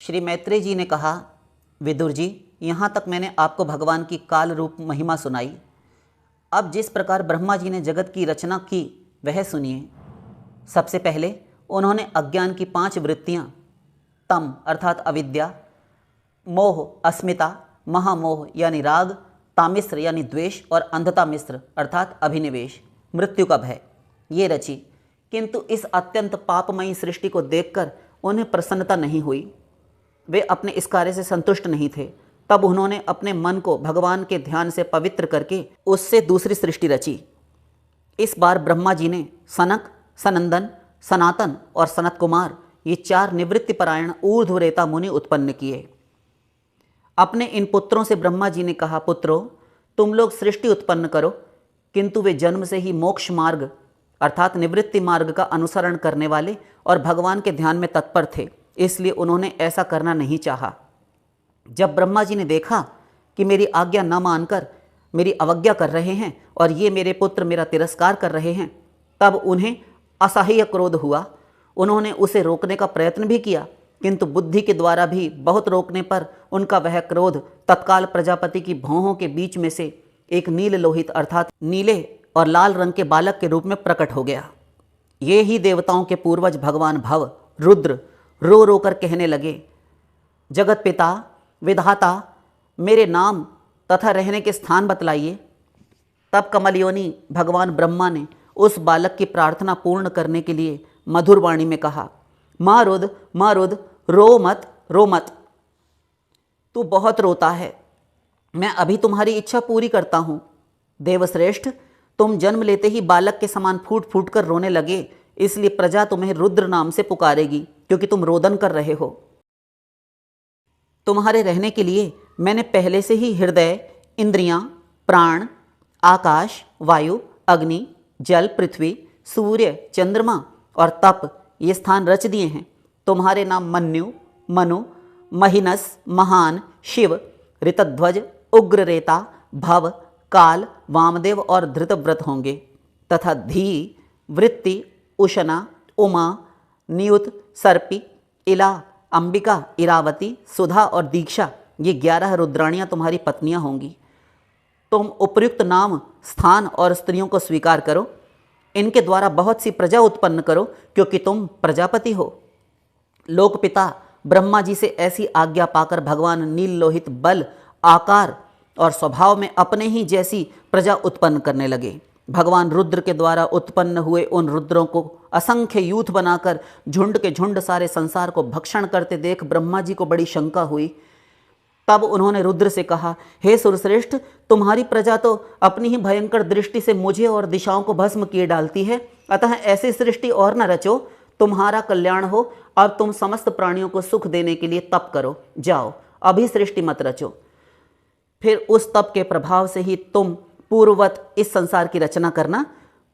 श्री मैत्रेय जी ने कहा, विदुर जी, यहाँ तक मैंने आपको भगवान की काल रूप महिमा सुनाई। अब जिस प्रकार ब्रह्मा जी ने जगत की रचना की वह सुनिए। सबसे पहले उन्होंने अज्ञान की 5 वृत्तियाँ, तम अर्थात अविद्या, मोह अस्मिता, महामोह यानी राग, तामिश्र यानी द्वेष और अंधता मिश्र अर्थात अभिनिवेश, मृत्यु का भय, ये रची। किंतु इस अत्यंत पापमयी सृष्टि को देखकर उन्हें प्रसन्नता नहीं हुई। वे अपने इस कार्य से संतुष्ट नहीं थे। तब उन्होंने अपने मन को भगवान के ध्यान से पवित्र करके उससे दूसरी सृष्टि रची। इस बार ब्रह्मा जी ने सनक, सनंदन, सनातन और सनत कुमार ये 4 निवृत्तिपरायण ऊर्ध्वरेता मुनि उत्पन्न किए। अपने इन पुत्रों से ब्रह्मा जी ने कहा, पुत्रों, तुम लोग सृष्टि उत्पन्न करो। किंतु वे जन्म से ही मोक्ष मार्ग अर्थात निवृत्ति मार्ग का अनुसरण करने वाले और भगवान के ध्यान में तत्पर थे, इसलिए उन्होंने ऐसा करना नहीं चाहा। जब ब्रह्मा जी ने देखा कि मेरी आज्ञा न मानकर मेरी अवज्ञा कर रहे हैं और ये मेरे पुत्र मेरा तिरस्कार कर रहे हैं, तब उन्हें असह्य क्रोध हुआ। उन्होंने उसे रोकने का प्रयत्न भी किया, किंतु बुद्धि के द्वारा भी बहुत रोकने पर उनका वह क्रोध तत्काल प्रजापति की भौहों के बीच में से एक नील लोहित अर्थात नीले और लाल रंग के बालक के रूप में प्रकट हो गया। ये ही देवताओं के पूर्वज भगवान भव रुद्र रो रो कर कहने लगे, जगत पिता विधाता, मेरे नाम तथा रहने के स्थान बतलाइए। तब कमलयोनि भगवान ब्रह्मा ने उस बालक की प्रार्थना पूर्ण करने के लिए मधुर वाणी में कहा, मारुद मारुद, रो मत रो मत, तू बहुत रोता है, मैं अभी तुम्हारी इच्छा पूरी करता हूँ। देवश्रेष्ठ, तुम जन्म लेते ही बालक के समान फूट फूट कर रोने लगे, इसलिए प्रजा तुम्हें रुद्र नाम से पुकारेगी, क्योंकि तुम रोदन कर रहे हो। तुम्हारे रहने के लिए मैंने पहले से ही हृदय, इंद्रियां, प्राण, आकाश, वायु, अग्नि, जल, पृथ्वी, सूर्य, चंद्रमा और तप ये स्थान रच दिए हैं। तुम्हारे नाम मन्यु, मनु, महिनस, महान, शिव, ऋतध्वज, उग्ररेता, भव, काल, वामदेव और धृतव्रत होंगे तथा धी, वृत्ति, उशना, उमा, नियुत, सर्पी, इला, अंबिका, इरावती, सुधा और दीक्षा ये 11 रुद्राणियाँ तुम्हारी पत्नियाँ होंगी। तुम उपयुक्त नाम, स्थान और स्त्रियों को स्वीकार करो। इनके द्वारा बहुत सी प्रजा उत्पन्न करो, क्योंकि तुम प्रजापति हो। लोकपिता ब्रह्मा जी से ऐसी आज्ञा पाकर भगवान नील लोहित बल, आकार और स्वभाव में अपने ही जैसी प्रजा उत्पन्न करने लगे। भगवान रुद्र के द्वारा उत्पन्न हुए उन रुद्रों को असंख्य यूथ बनाकर झुंड के झुंड सारे संसार को भक्षण करते देख ब्रह्मा जी को बड़ी शंका हुई। तब उन्होंने रुद्र से कहा, हे सुरश्रेष्ठ, तुम्हारी प्रजा तो अपनी ही भयंकर दृष्टि से मुझे और दिशाओं को भस्म किए डालती है, अतः ऐसी सृष्टि और न रचो, तुम्हारा कल्याण हो। अब तुम समस्त प्राणियों को सुख देने के लिए तप करो, जाओ, अभी सृष्टि मत रचो। फिर उस तप के प्रभाव से ही तुम पूर्ववत इस संसार की रचना करना।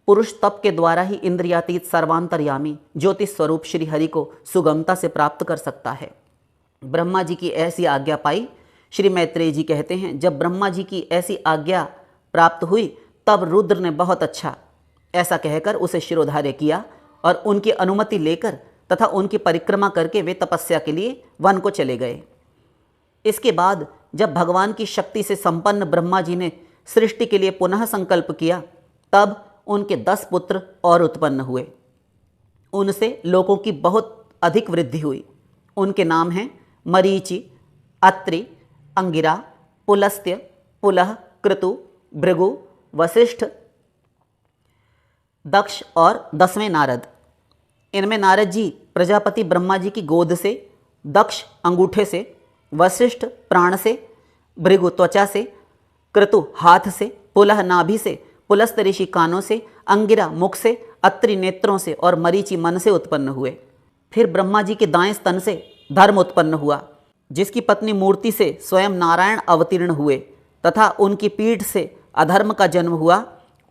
पुरुष तप के द्वारा ही इंद्रियातीत सर्वांतर्यामी ज्योतिष स्वरूप श्री हरि को सुगमता से प्राप्त कर सकता है। ब्रह्मा जी की ऐसी आज्ञा पाई। श्री मैत्रेय जी कहते हैं, जब ब्रह्मा जी की ऐसी आज्ञा प्राप्त हुई तब रुद्र ने बहुत अच्छा ऐसा कहकर उसे शिरोधार्य किया और उनकी अनुमति लेकर तथा उनकी परिक्रमा करके वे तपस्या के लिए वन को चले गए। इसके बाद जब भगवान की शक्ति से संपन्न ब्रह्मा जी ने सृष्टि के लिए पुनः संकल्प किया, तब उनके 10 पुत्र और उत्पन्न हुए। उनसे लोगों की बहुत अधिक वृद्धि हुई। उनके नाम हैं मरीचि, अत्रि, अंगिरा, पुलस्त्य, पुलह, क्रतु, भृगु, वशिष्ठ, दक्ष और 10वें नारद। इनमें नारद जी प्रजापति ब्रह्मा जी की गोद से, दक्ष अंगूठे से, वशिष्ठ प्राण से, भृगु त्वचा से, क्रतु हाथ से, पुलह नाभि से, पुलस्त ऋषि कानों से, अंगिरा मुख से, अत्रि नेत्रों से और मरीचि मन से उत्पन्न हुए। फिर ब्रह्मा जी के दाएं स्तन से धर्म उत्पन्न हुआ, जिसकी पत्नी मूर्ति से स्वयं नारायण अवतीर्ण हुए तथा उनकी पीठ से अधर्म का जन्म हुआ।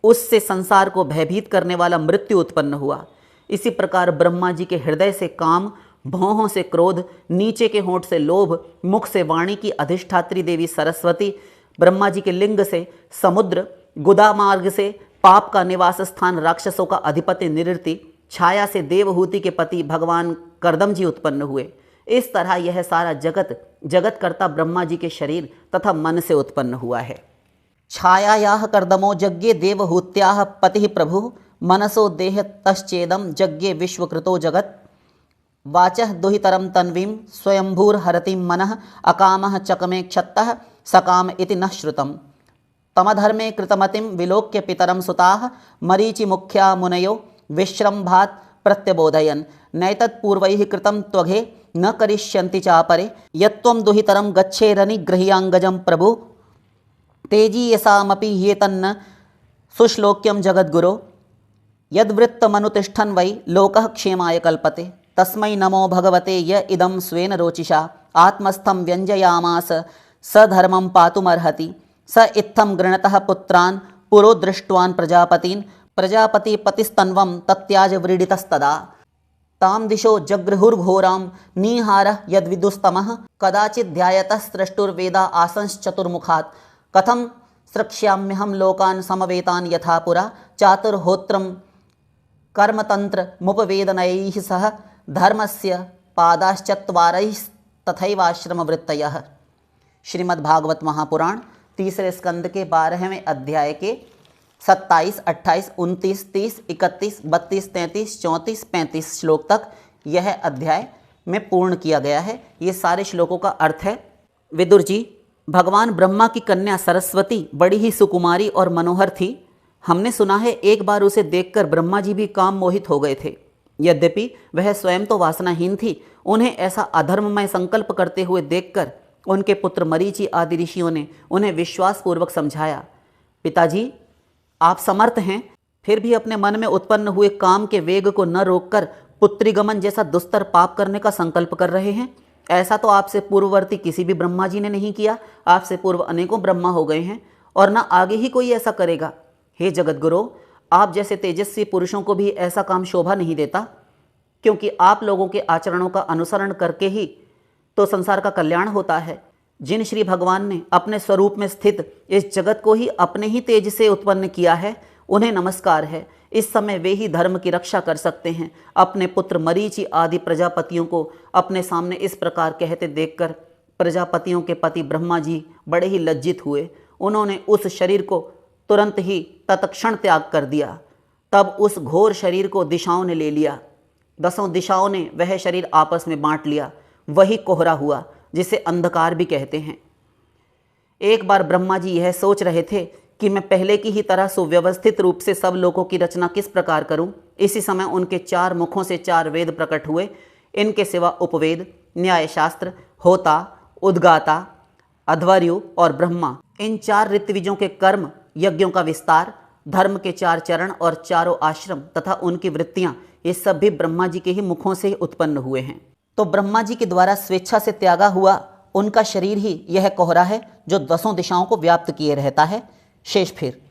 उससे संसार को भयभीत करने वाला मृत्यु उत्पन्न हुआ। इसी प्रकार ब्रह्मा जी के हृदय से काम, भौहों से क्रोध, नीचे के होंठ से लोभ, मुख से वाणी की अधिष्ठात्री देवी सरस्वती, ब्रह्मा जी के लिंग से समुद्र, गुदा मार्ग से पाप का निवास स्थान राक्षसों का अधिपति निरृति, छाया से देवहूति के पति भगवान कर्दम जी उत्पन्न हुए। इस तरह यह सारा जगत जगतकर्ता ब्रह्मा जी के शरीर तथा मन से उत्पन्न हुआ है। छायायाः कर्दमो यज्ञे देवहूत्याः पतिः प्रभुः मनसो देह तश्चेदम यज्ञे विश्वकृतो जगत् वाचः दुहितरं तन्वीं स्वयंभूर्हरति मनः अकामः चकमे क्षत्तः सकाम इति न श्रुतम् तमधर्मे कृतमतिं विलोक्य पितरं सुताः मरीचिमुख्या मुनयो विश्रम्भात् प्रत्यबोधयन् नैतत्पूर्वैः कृतं त्वघे न करिष्यन्ति चापरे यत्त्वं दुहितरं गच्छेरनिगृह्याङ्गजं प्रभु तेजीयसामपि ह्येतन्न सुश्लोक्यं जगद्गुरो यद्वृत्तमनुतिष्ठन् वै लोकः क्षेमाय कल्पते तस्मै नमो भगवते य इदं स्वेन रोचिषा आत्मस्थं व्यञ्जयामास स धर्मं पातुमर्हति स इत्थं गृणतः पुत्रान् पुरो दृष्ट्वान् प्रजापतीन् प्रजापतिपतिस्तन्वं तत्याज व्रीडितस्तदा तां दिशो जगृहुर्घोरां निहारः यद्विदुस्तमः कदाचिद्ध्यायतः स्रष्टुर्वेदा आसंश्चतुर्मुखात् कथं स्रक्ष्याम्यहं लोकान् समवेतान् यथा पुरा चातुर्होत्रं कर्मतन्त्रमुपवेदनैः सह धर्मस्य पादाश्चत्वारैस्तथैवाश्रमवृत्तयः। श्रीमद्भागवत महापुराण तीसरे स्कंद के 12वें अध्याय के 27, 28, 29, 30, 31, 32, 33, 34, 35 श्लोक तक यह अध्याय में पूर्ण किया गया है। ये सारे श्लोकों का अर्थ है। विदुर जी, भगवान ब्रह्मा की कन्या सरस्वती बड़ी ही सुकुमारी और मनोहर थी। हमने सुना है एक बार उसे देखकर ब्रह्मा जी भी काम मोहित हो गए थे। यद्यपि वह स्वयं तो वासनाहीन थी, उन्हें ऐसा अधर्ममय संकल्प करते हुए देखकर उनके पुत्र मरीचि आदि ऋषियों ने उन्हें विश्वासपूर्वक समझाया, पिताजी आप समर्थ हैं, फिर भी अपने मन में उत्पन्न हुए काम के वेग को न रोककर पुत्रीगमन जैसा दुस्तर पाप करने का संकल्प कर रहे हैं। ऐसा तो आपसे पूर्ववर्ती किसी भी ब्रह्मा जी ने नहीं किया। आपसे पूर्व अनेकों ब्रह्मा हो गए हैं और न आगे ही कोई ऐसा करेगा। हे जगतगुरु, आप जैसे तेजस्वी पुरुषों को भी ऐसा काम शोभा नहीं देता, क्योंकि आप लोगों के आचरणों का अनुसरण करके ही तो संसार का कल्याण होता है। जिन श्री भगवान ने अपने स्वरूप में स्थित इस जगत को ही अपने ही तेज से उत्पन्न किया है, उन्हें नमस्कार है। इस समय वे ही धर्म की रक्षा कर सकते हैं। अपने पुत्र मरीचि आदि प्रजापतियों को अपने सामने इस प्रकार कहते देखकर प्रजापतियों के पति ब्रह्मा जी बड़े ही लज्जित हुए। उन्होंने उस शरीर को तुरंत ही तत्क्षण त्याग कर दिया। तब उस घोर शरीर को दिशाओं ने ले लिया। 10 दिशाओं ने वह शरीर आपस में बांट लिया। वही कोहरा हुआ जिसे अंधकार भी कहते हैं। एक बार ब्रह्मा जी यह सोच रहे थे कि मैं पहले की ही तरह सुव्यवस्थित रूप से सब लोगों की रचना किस प्रकार करूं। इसी समय उनके 4 मुखों से 4 वेद प्रकट हुए। इनके सिवा उपवेद, न्यायशास्त्र, होता, उद्गाता, अध्वर्यु और ब्रह्मा, इन 4 ऋत्विजों के कर्म, यज्ञों का विस्तार, धर्म के 4 चरण और चारों आश्रम तथा उनकी वृत्तियां, ये सब भी ब्रह्मा जी के ही मुखों से ही उत्पन्न हुए हैं। तो ब्रह्मा जी के द्वारा स्वेच्छा से त्यागा हुआ उनका शरीर ही यह कोहरा है जो 10 दिशाओं को व्याप्त किए रहता है। शेष फिर